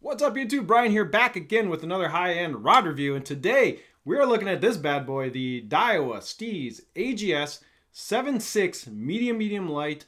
What's up YouTube? Brian here, back again with another high-end rod review, and today we're looking at this bad boy, the Daiwa Steez AGS 7.6 medium light,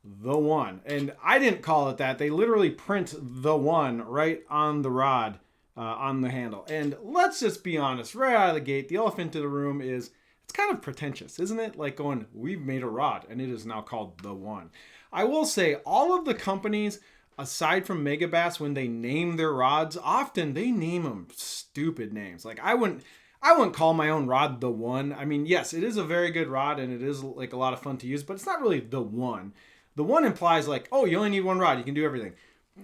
the one. And I didn't call it that. They literally print the one right on the rod, on the handle. And let's just be honest, right out of the gate, the elephant in the room is it's kind of pretentious, isn't it? Like going, we've made a rod and it is now called the one. I will say all of the companies aside from Megabass, when they name their rods, often they name them stupid names. Like I wouldn't call my own rod the one. I mean, yes, it is a very good rod and it is like a lot of fun to use, but it's not really the one. The one implies like, oh, you only need one rod, you can do everything.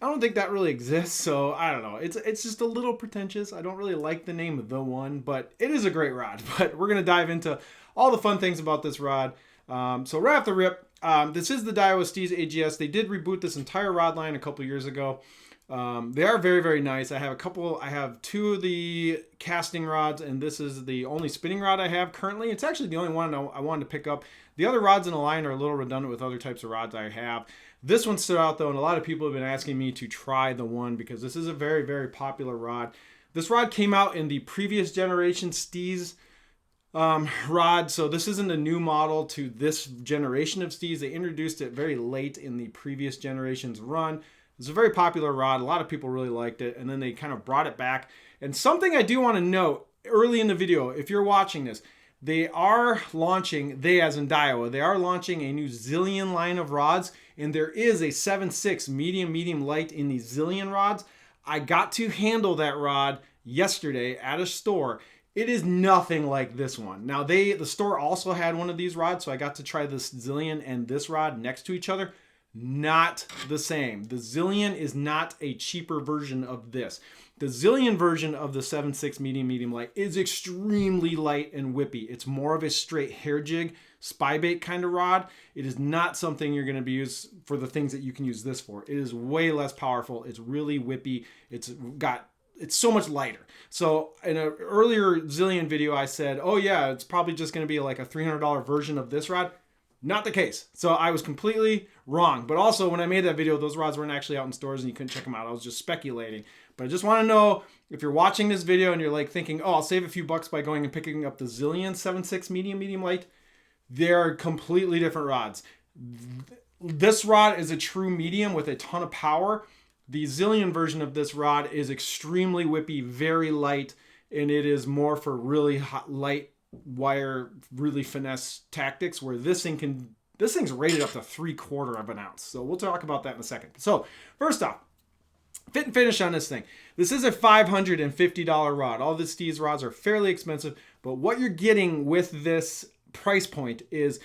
I don't think that really exists, so I don't know. It's just a little pretentious. I don't really like the name of the one, but it is a great rod. But we're gonna dive into all the fun things about this rod. So right off the rip, this is the Daiwa Steez AGS. They did reboot this entire rod line a couple years ago. They are very nice. I have two of the casting rods, and this is the only spinning rod I have currently. It's actually the only one I wanted to pick up. The other rods in the line are a little redundant with other types of rods I have. This one stood out though, and a lot of people have been asking me to try the one because this is a very popular rod. This rod came out in the previous generation Steez rod, so this isn't a new model to this generation of Steez. They introduced it very late in the previous generation's run. It's a very popular rod. A lot of people really liked it, and then they kind of brought it back. And something I do want to note early in the video, if you're watching this, they are launching, they as in Daiwa, they are launching a new Zillion line of rods, and there is a 7.6 medium light in the Zillion rods. I got to handle that rod yesterday at a store. It is nothing like this one. Now the store also had one of these rods, so I got to try this Zillion and this rod next to each other. Not the same. The Zillion is not a cheaper version of this. The Zillion version of the 7.6 medium light is extremely light and whippy. It's more of a straight hair jig, spy bait kind of rod. It is not something you're going to be used for the things that you can use this for. It is way less powerful. It's really whippy. It's so much lighter. So in an earlier Zillion video, I said, oh yeah, it's probably just going to be like a $300 version of this rod. Not the case. So I was completely wrong. But also when I made that video, those rods weren't actually out in stores and you couldn't check them out. I was just speculating. But I just want to know if you're watching this video and you're like thinking, oh, I'll save a few bucks by going and picking up the Zillion 7.6 medium light. They're completely different rods. This rod is a true medium with a ton of power. The Zillion version of this rod is extremely whippy, very light, and it is more for really hot, light wire, really finesse tactics, where this thing's rated up to 3/4 of an ounce. So we'll talk about that in a second. So first off, fit and finish on this thing. This is a $550 rod. All the Steez rods are fairly expensive, but what you're getting with this price point is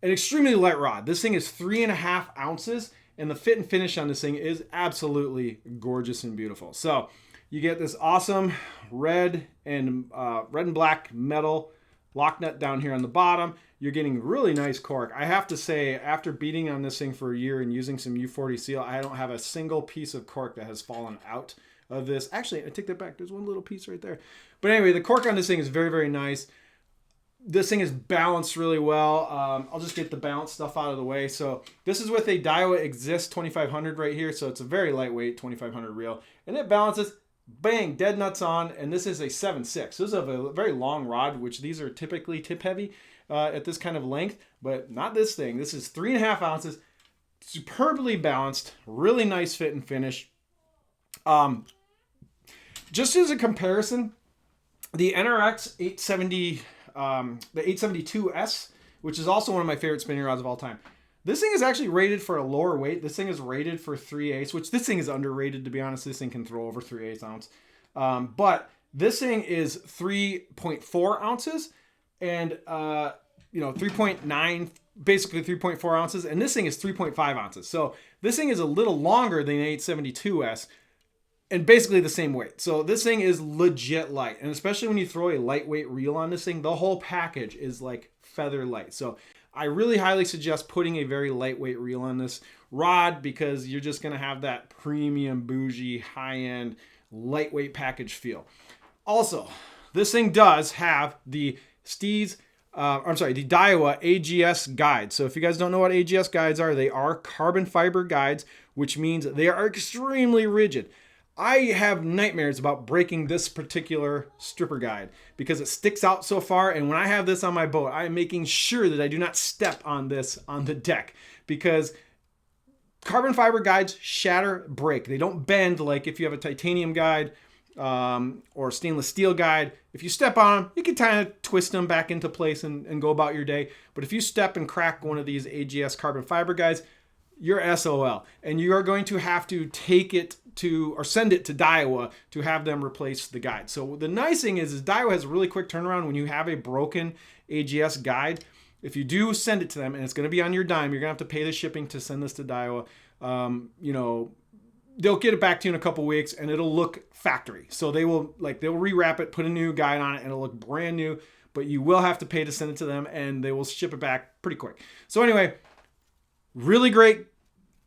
an extremely light rod. This thing is 3.5 ounces. And the fit and finish on this thing is absolutely gorgeous and beautiful. So you get this awesome red and black metal lock nut down here on the bottom. You're getting really nice cork. I have to say, after beating on this thing for a year and using some U40 seal, I don't have a single piece of cork that has fallen out of this. Actually, I take that back. There's one little piece right there. But anyway, the cork on this thing is very nice. This thing is balanced really well. I'll just get the balance stuff out of the way. So this is with a Daiwa Exist 2500 right here. So it's a very lightweight 2500 reel. And it balances, bang, dead nuts on. And this is a 7.6. This is a very long rod, which these are typically tip heavy at this kind of length. But not this thing. This is 3.5 ounces. Superbly balanced. Really nice fit and finish. Just as a comparison, the NRX 870... the 872S, which is also one of my favorite spinning rods of all time. This thing is actually rated for a lower weight. This thing is rated for 3/8, which this thing is underrated, to be honest. This thing can throw over 3/8 ounce. But this thing is 3.4 ounces and, 3.9, basically 3.4 ounces. And this thing is 3.5 ounces. So this thing is a little longer than the 872S. And basically the same weight. So this thing is legit light. And especially when you throw a lightweight reel on this thing, the whole package is like feather light. So I really highly suggest putting a very lightweight reel on this rod because you're just going to have that premium, bougie, high-end, lightweight package feel. Also, this thing does have the the Daiwa AGS guides. So if you guys don't know what AGS guides are, they are carbon fiber guides, which means they are extremely rigid. I have nightmares about breaking this particular stripper guide because it sticks out so far. And when I have this on my boat, I'm making sure that I do not step on this on the deck, because carbon fiber guides shatter, break. They don't bend like if you have a titanium guide or stainless steel guide. If you step on them, you can kind of twist them back into place and go about your day. But if you step and crack one of these AGS carbon fiber guides, you're SOL. And you are going to have to take it to, or send it to Daiwa to have them replace the guide. So the nice thing is Daiwa has a really quick turnaround when you have a broken AGS guide. If you do send it to them, and it's going to be on your dime, you're going to have to pay the shipping to send this to Daiwa. They'll get it back to you in a couple weeks, and it'll look factory. So they'll rewrap it, put a new guide on it, and it'll look brand new. But you will have to pay to send it to them, and they will ship it back pretty quick. So anyway, really great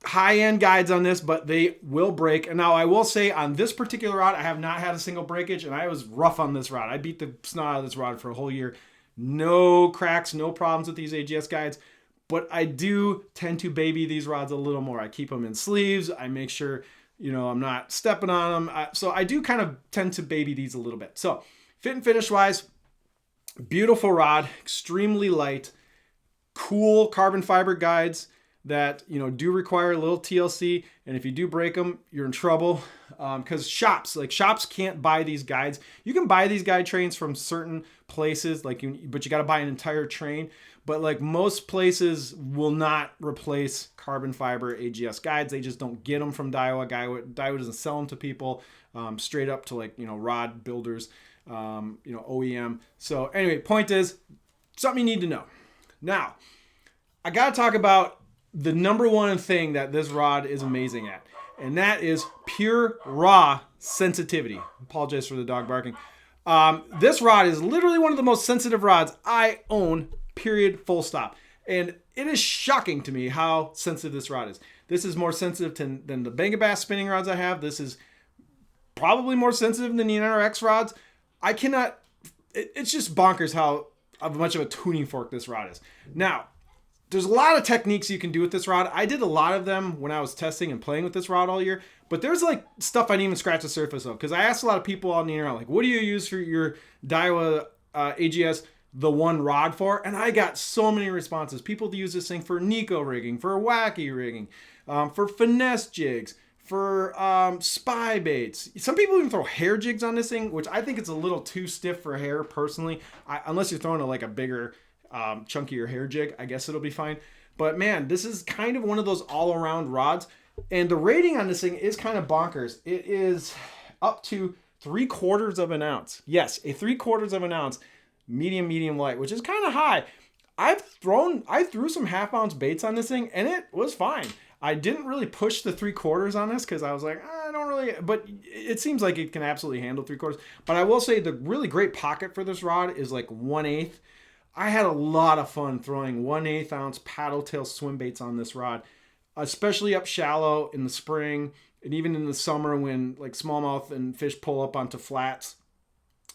high-end guides on this, but they will break. And now I will say on this particular rod, I have not had a single breakage, and I was rough on this rod. I beat the snot out of this rod for a whole year. No cracks, no problems with these AGS guides, but I do tend to baby these rods a little more. I keep them in sleeves. I make sure, I'm not stepping on them. So I do kind of tend to baby these a little bit. So fit and finish wise, beautiful rod, extremely light, cool carbon fiber guides that do require a little TLC, and if you do break them, you're in trouble, because shops can't buy these guides. You can buy these guide trains from certain places, but you got to buy an entire train. But most places will not replace carbon fiber AGS guides. They just don't get them from Daiwa. Daiwa doesn't sell them to people straight up to rod builders, OEM. So anyway, point is something you need to know. Now, I got to talk about the number one thing that this rod is amazing at, and that is pure raw sensitivity. Apologize for the dog barking. This rod is literally one of the most sensitive rods I own, period, full stop. And it is shocking to me how sensitive this rod is. This is more sensitive than the Banga Bass spinning rods I have. This is probably more sensitive than the NRX rods. It's just bonkers how much of a tuning fork this rod is. Now, there's a lot of techniques you can do with this rod. I did a lot of them when I was testing and playing with this rod all year, but there's stuff I didn't even scratch the surface of, because I asked a lot of people on the internet, what do you use for your Daiwa AGS the one rod for? And I got so many responses. People use this thing for Nico rigging, for wacky rigging, for finesse jigs, for spy baits. Some people even throw hair jigs on this thing, which I think it's a little too stiff for hair personally, unless you're throwing a bigger chunkier hair jig, I guess it'll be fine. But man, this is kind of one of those all-around rods, and the rating on this thing is kind of bonkers. It is up to 3/4 of an ounce. Yes, a 3/4 of an ounce medium light, which is kind of high. I threw some half-ounce baits on this thing, and it was fine. I didn't really push the 3/4 on this because I was like, I don't really, but it seems like it can absolutely handle 3/4. But I will say the really great pocket for this rod is 1/8. I had a lot of fun throwing 1/8 ounce paddle tail swim baits on this rod, especially up shallow in the spring and even in the summer when smallmouth and fish pull up onto flats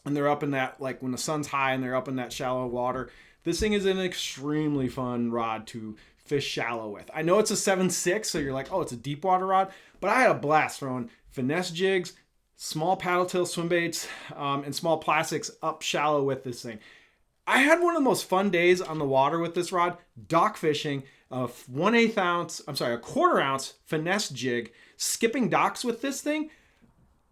and they're up in that, when the sun's high and they're up in that shallow water. This thing is an extremely fun rod to fish shallow with. I know it's a 7.6, so you're like, oh, it's a deep water rod, but I had a blast throwing finesse jigs, small paddle tail swim baits, and small plastics up shallow with this thing. I had one of the most fun days on the water with this rod, dock fishing, a 1/4 ounce finesse jig, skipping docks with this thing.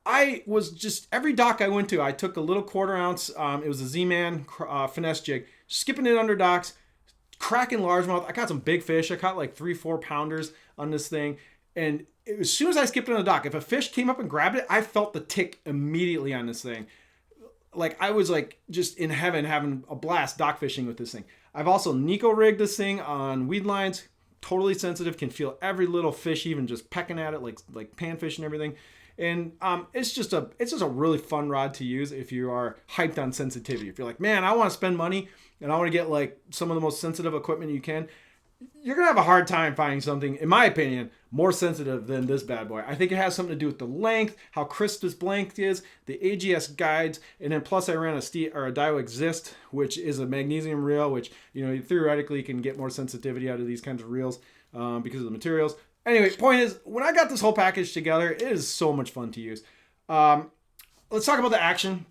I was just, every dock I went to, I took a little 1/4 ounce, it was a Z-Man finesse jig, skipping it under docks, cracking largemouth. I caught some big fish. I caught 3-4 pounders on this thing. And as soon as I skipped it on the dock, if a fish came up and grabbed it, I felt the tick immediately on this thing. I was just in heaven having a blast dock fishing with this thing. I've also Nico rigged this thing on weed lines, totally sensitive, can feel every little fish even just pecking at it like panfish and everything. And it's just a really fun rod to use if you are hyped on sensitivity. If you're like, man, I want to spend money and I want to get some of the most sensitive equipment you can, you're going to have a hard time finding something, in my opinion, more sensitive than this bad boy. I think it has something to do with the length, how crisp this length is, the AGS guides, and then plus I ran a Daiwa Exist, which is a magnesium reel, which, theoretically can get more sensitivity out of these kinds of reels because of the materials. Anyway, point is, when I got this whole package together, it is so much fun to use. Let's talk about the action.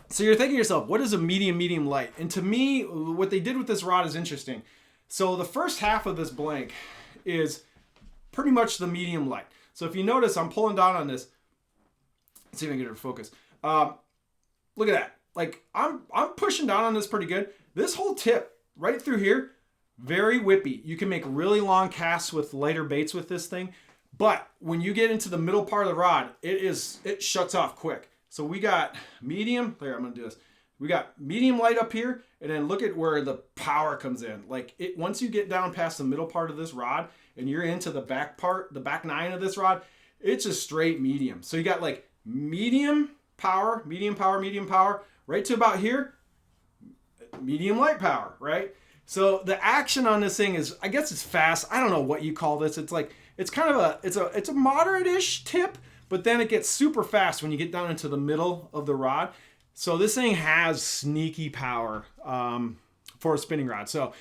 So you're thinking to yourself, what is a medium light? And to me, what they did with this rod is interesting. So the first half of this blank is pretty much the medium light. So if you notice, I'm pulling down on this. Let's see if I can get it to focus. Look at that. Like I'm pushing down on this pretty good. This whole tip right through here, very whippy. You can make really long casts with lighter baits with this thing. But when you get into the middle part of the rod, it shuts off quick. So we got medium. There, I'm gonna do this. We got medium light up here, and then look at where the power comes in. Like once you get down past the middle part of this rod, and you're into the back part, the back 9 of this rod, it's a straight medium. So you got like medium power, right to about here, medium light power, right? So the action on this thing is, I guess it's fast. I don't know what you call this. It's like, it's kind of it's a moderate-ish tip, but then it gets super fast when you get down into the middle of the rod. So this thing has sneaky power for a spinning rod. So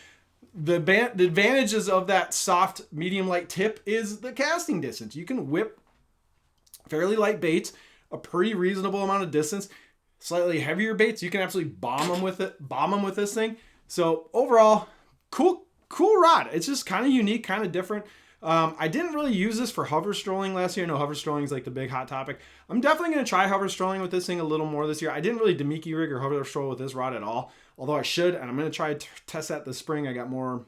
the advantages of that soft medium light tip is the casting distance. You can whip fairly light baits a pretty reasonable amount of distance. Slightly heavier baits, you can absolutely bomb them with this thing. So overall, cool rod. It's just kind of unique, kind of different. I didn't really use this for hover strolling last year. No, hover strolling is like the big hot topic. I'm definitely going to try hover strolling with this thing a little more this year. I didn't really Demiki rig or hover stroll with this rod at all, although I should, and I'm going to try to test that this spring. I got more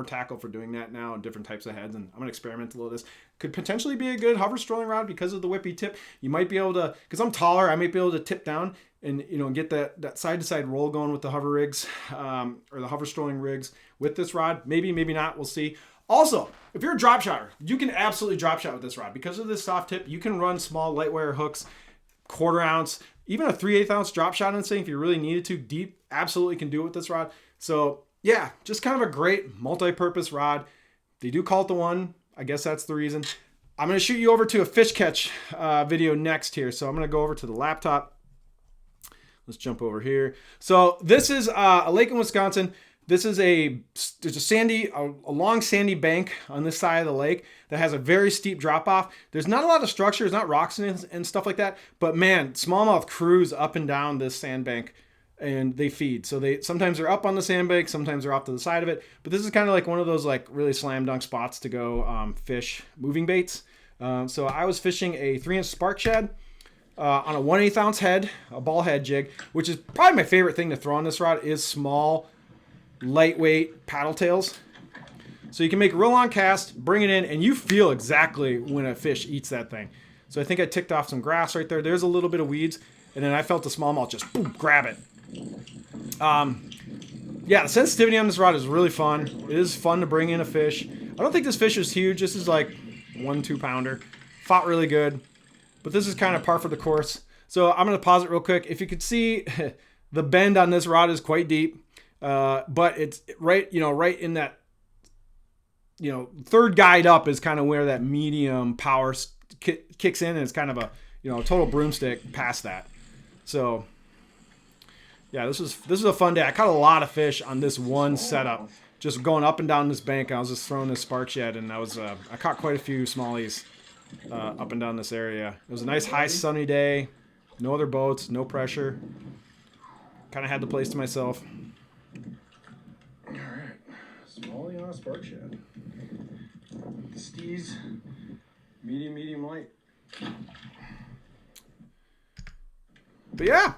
tackle for doing that now and different types of heads, and I'm going to experiment a little with this. Could potentially be a good hover strolling rod because of the whippy tip. You might be able to, because I'm taller, I might be able to tip down and get that side-to-side roll going with the hover rigs or the hover strolling rigs with this rod. Maybe not. We'll see. Also, if you're a drop shotter, you can absolutely drop shot with this rod. Because of this soft tip, you can run small light wire hooks, 1/4 ounce, even a 3/8 ounce drop shot on this thing if you really needed to. Deep, absolutely can do it with this rod. So yeah, just kind of a great multi-purpose rod. They do call it the one. I guess that's the reason. I'm going to shoot you over to a fish catch video next here. So I'm going to go over to the laptop. Let's jump over here. So this is a lake in Wisconsin. This is there's a long sandy bank on this side of the lake that has a very steep drop off. There's not a lot of structure. There's not rocks and stuff like that. But man, smallmouth cruise up and down this sandbank and they feed. So sometimes they're up on the sandbank, sometimes they're off to the side of it. But this is kind of like one of those like really slam dunk spots to go fish moving baits. So I was fishing a 3-inch spark shad on a 1/8 ounce head, a ball head jig, which is probably my favorite thing to throw on this rod is small, lightweight paddle tails. So you can make a real long cast, bring it in, and you feel exactly when a fish eats that thing. So I think I ticked off some grass right there. There's a little bit of weeds, and then I felt the smallmouth just boom, grab it. Yeah, the sensitivity on this rod is really fun. It is fun to bring in a fish. I don't think this fish is huge. This is like 1-2 pounder. Fought really good, but this is kind of par for the course. So I'm going to pause it real quick. If you could see, the bend on this rod is quite deep. But it's right in that, third guide up is kind of where that medium power kicks in, and it's kind of a, total broomstick past that. So yeah, this is a fun day. I caught a lot of fish on this one setup, just going up and down this bank. I was just throwing this spark shed, and I caught quite a few smallies up and down this area. It was a nice high sunny day, no other boats, no pressure. Kind of had the place to myself. Smallie on a spark shed. Steez, medium light. But yeah,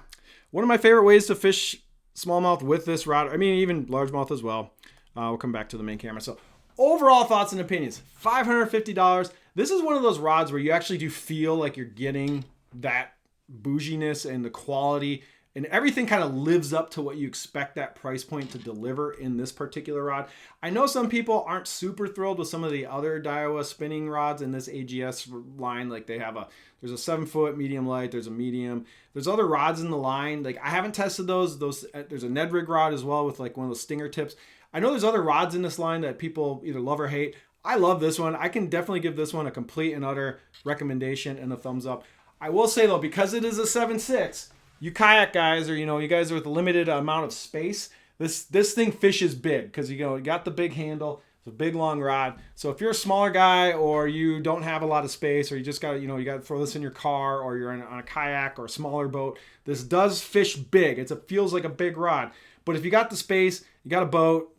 one of my favorite ways to fish smallmouth with this rod. I mean, even largemouth as well. We'll come back to the main camera. So overall thoughts and opinions, $550. This is one of those rods where you actually do feel like you're getting that bouginess and the quality, and everything kind of lives up to what you expect that price point to deliver in this particular rod. I know some people aren't super thrilled with some of the other Daiwa spinning rods in this AGS line. Like there's a 7-foot medium light, there's a medium. There's other rods in the line. Like I haven't tested those. There's a Ned rig rod as well with like one of those stinger tips. I know there's other rods in this line that people either love or hate. I love this one. I can definitely give this one a complete and utter recommendation and a thumbs up. I will say though, because it is a 7.6, you kayak guys, or you guys with a limited amount of space, this thing fishes big because you got the big handle. It's a big long rod. So if you're a smaller guy or you don't have a lot of space or you just got to, you got to throw this in your car or you're on a kayak or a smaller boat, this does fish big. It feels like a big rod. But if you got the space, you got a boat,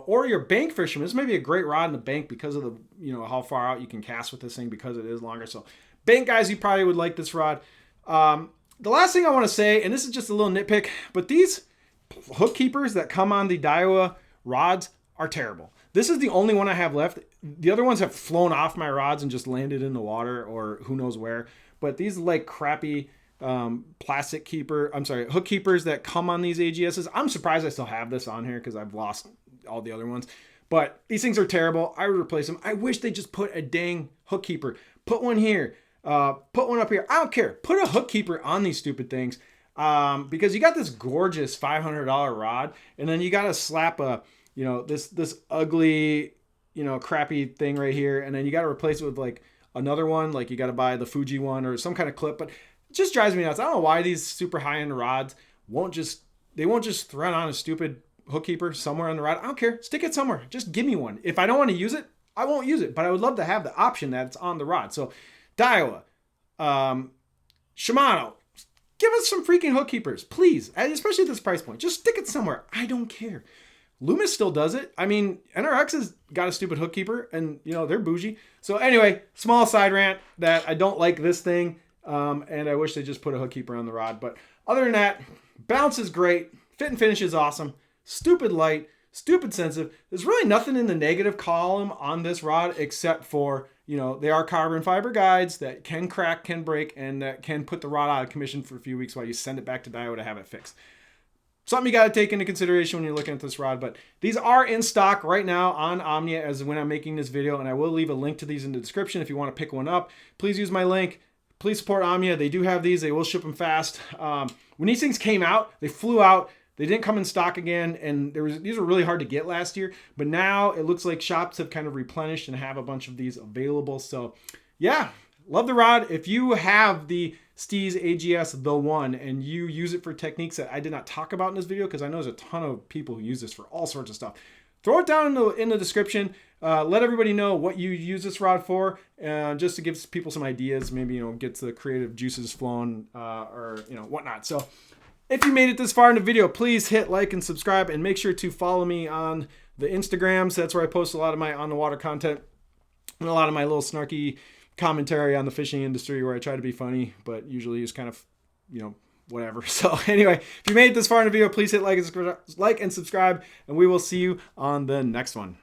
or you're a bank fisherman, this may be a great rod in the bank because of the, how far out you can cast with this thing because it is longer. So bank guys, you probably would like this rod. The last thing I want to say, and this is just a little nitpick, but these hook keepers that come on the Daiwa rods are terrible. This is the only one I have left. The other ones have flown off my rods and just landed in the water or who knows where. But these like crappy hook keepers that come on these AGSs. I'm surprised I still have this on here because I've lost all the other ones. But these things are terrible. I would replace them. I wish they just put a dang hook keeper. Put one here. Put one up here. I don't care. Put a hook keeper on these stupid things. Because you got this gorgeous $500 rod, and then you got to slap this ugly, crappy thing right here, and then you got to replace it with like another one, like you got to buy the Fuji one or some kind of clip. But it just drives me nuts. I don't know why these super high-end rods won't just thread on a stupid hook keeper somewhere on the rod. I don't care. Stick it somewhere. Just give me one. If I don't want to use it, I won't use it. But I would love to have the option that it's on the rod. So Daiwa, Shimano, give us some freaking hook keepers, please. Especially at this price point. Just stick it somewhere. I don't care. Loomis still does it. I mean, NRX has got a stupid hook keeper, and they're bougie. So anyway, small side rant that I don't like this thing, and I wish they just put a hook keeper on the rod. But other than that, bounce is great. Fit and finish is awesome. Stupid light. Stupid sensitive. There's really nothing in the negative column on this rod except for, they are carbon fiber guides that can crack, can break, and that can put the rod out of commission for a few weeks while you send it back to Daiwa to have it fixed. Something you got to take into consideration when you're looking at this rod, but these are in stock right now on Omnia as when I'm making this video, and I will leave a link to these in the description if you want to pick one up. Please use my link. Please support Omnia. They do have these. They will ship them fast. When these things came out, they flew out. They didn't come in stock again, and these were really hard to get last year, but now it looks like shops have kind of replenished and have a bunch of these available. So yeah, love the rod. If you have the Steez AGS, the one, and you use it for techniques that I did not talk about in this video, because I know there's a ton of people who use this for all sorts of stuff, throw it down in the description. Let everybody know what you use this rod for, just to give people some ideas, maybe, get the creative juices flowing, or, whatnot. So if you made it this far in the video, please hit like and subscribe, and make sure to follow me on the Instagrams. That's where I post a lot of my on the water content and a lot of my little snarky commentary on the fishing industry, where I try to be funny, but usually is kind of, whatever. So anyway, if you made it this far in the video, please hit like and subscribe, and we will see you on the next one.